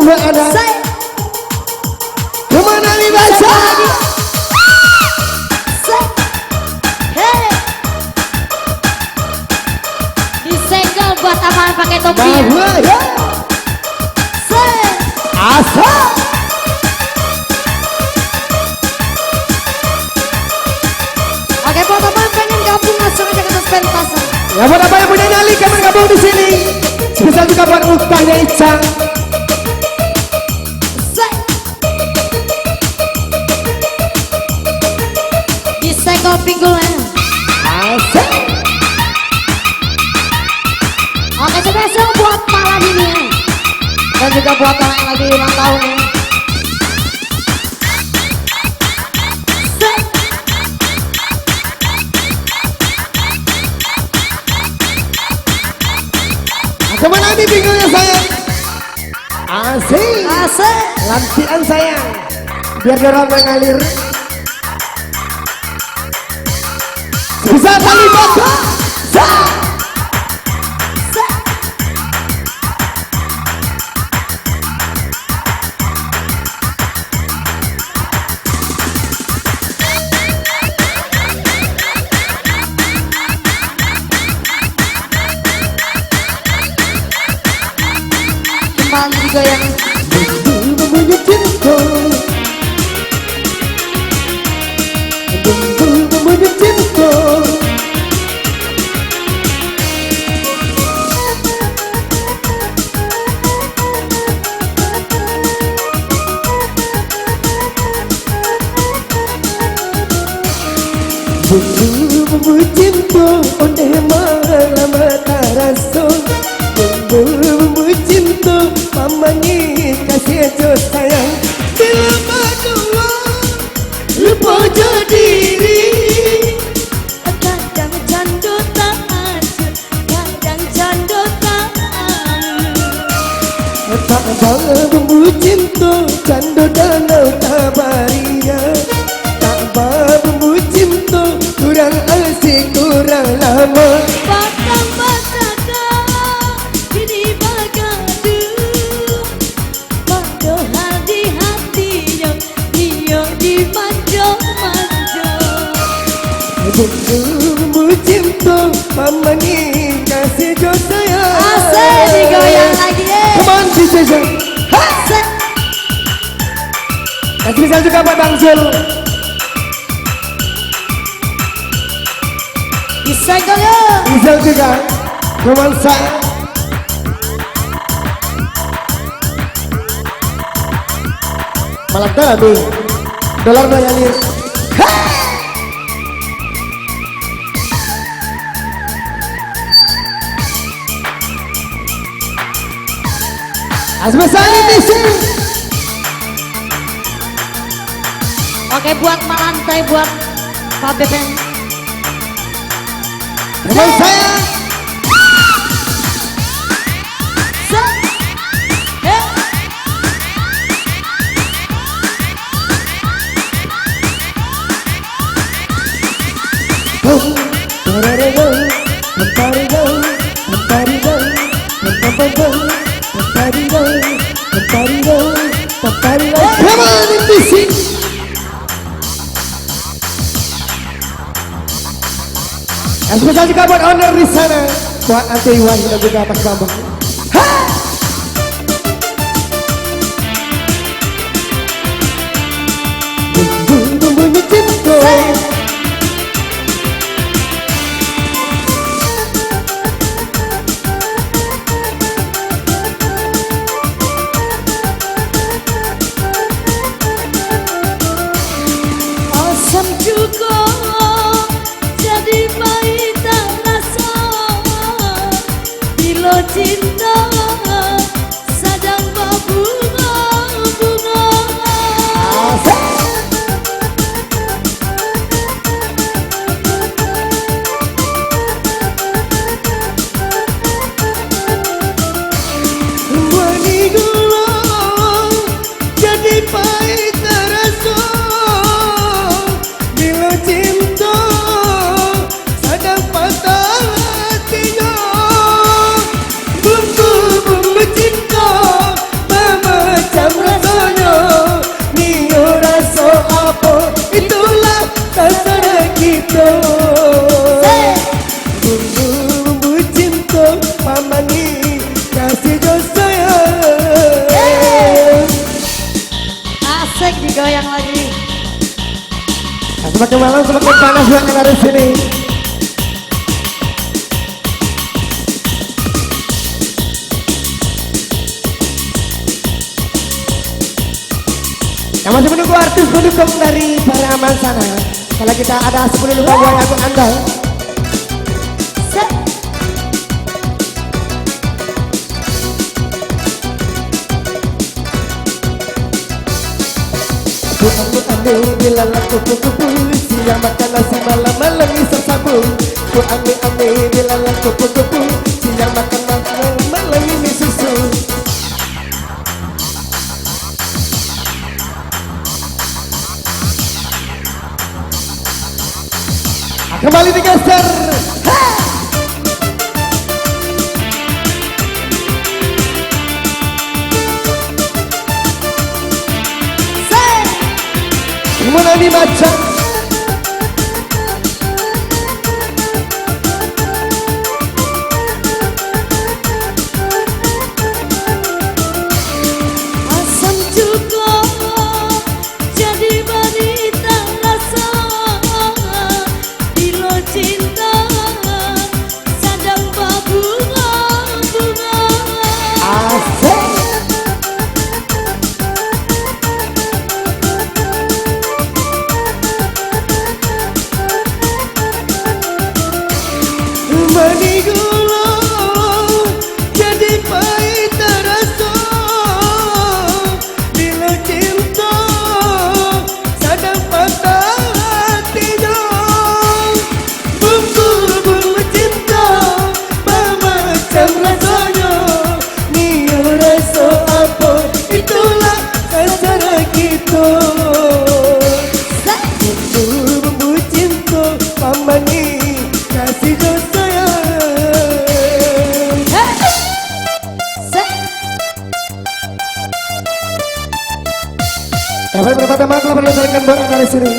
buat Anda. Kemana nih baca? Disegel buat aman pakai topi. Ya. Asal. Oke, buat aman pengen gabung langsung aja ke pentasan. Ya buat apa yang punya nyali kapan gabung di sini. Spesial juga buat utangnya Icang. Disegel pinggulnya. Asal. Oke, spesial buat malam ini ya. Dan juga buat orang yang lagi ulang tahun ya. Kemana nih pinggulnya sayang? Asik. Asik. Lantian sayang. Biar dorong mengalir. Bisa tali bata. Kembali digoyang. Mempunyai cinta. Mempunyai cinta. Bumbu cinta onde malam taraso. Bumbu cinta mama ni kasih jo sayang. Bila berdua lupa jo diri. Kadang candu tak ada, kadang candu tak ada. Tak bangga bumbu cinta candu danau tabarinya. Tak bangga bumbu cinta kurang asik kurang lama. Batang bataka kini bagadu. Padahal di hatinya dia di manjo-manjo. Bumbu cinta mama ni kasih jo sayang. Asik digoyang lagi deh. Come on DJ. Asik. Dan spesial juga buat Bang Zul. Disegel ya. Spesial juga teman saya. Malam tadi dolar mengalir. Asmesani di sini. Oke, buat malantai buat Pak Beben. Teman saya. Come on in the scene. Yang spesial juga buat owner di sana, buat Ante Iwan dan juga Mas Bambang. Bumbu cinta. Asam juga jadi pahit tak rasa. Bila cinta sedang berbunga-bunga. Semakin malam semakin panas yang ada di sini. Yang masih menunggu artis pendukung dari para aman sana. Kalau kita ada 10 luka buat aku andal. Ku ambil bila kupu-kupu, siang makan nasi malam-malam isap sabu. Ku ambil bila kupu-kupu, siang makan malam-malam ini susu. Kembali digeser. Gimana nih macam? Asam juga jadi wanita rasa. Bila cinta sedang berbunga-bunga. Asik. Mani gula jadi pahit terasa. Bila cinta sedang patah hatinya. Bumbu-bumbu cinta macam rasanya. Ni rasa apa itulah cara kita. Bumbu-bumbu cinta mama ni kasih dosa. Berapa teman telah menyelesaikan barang dari sini.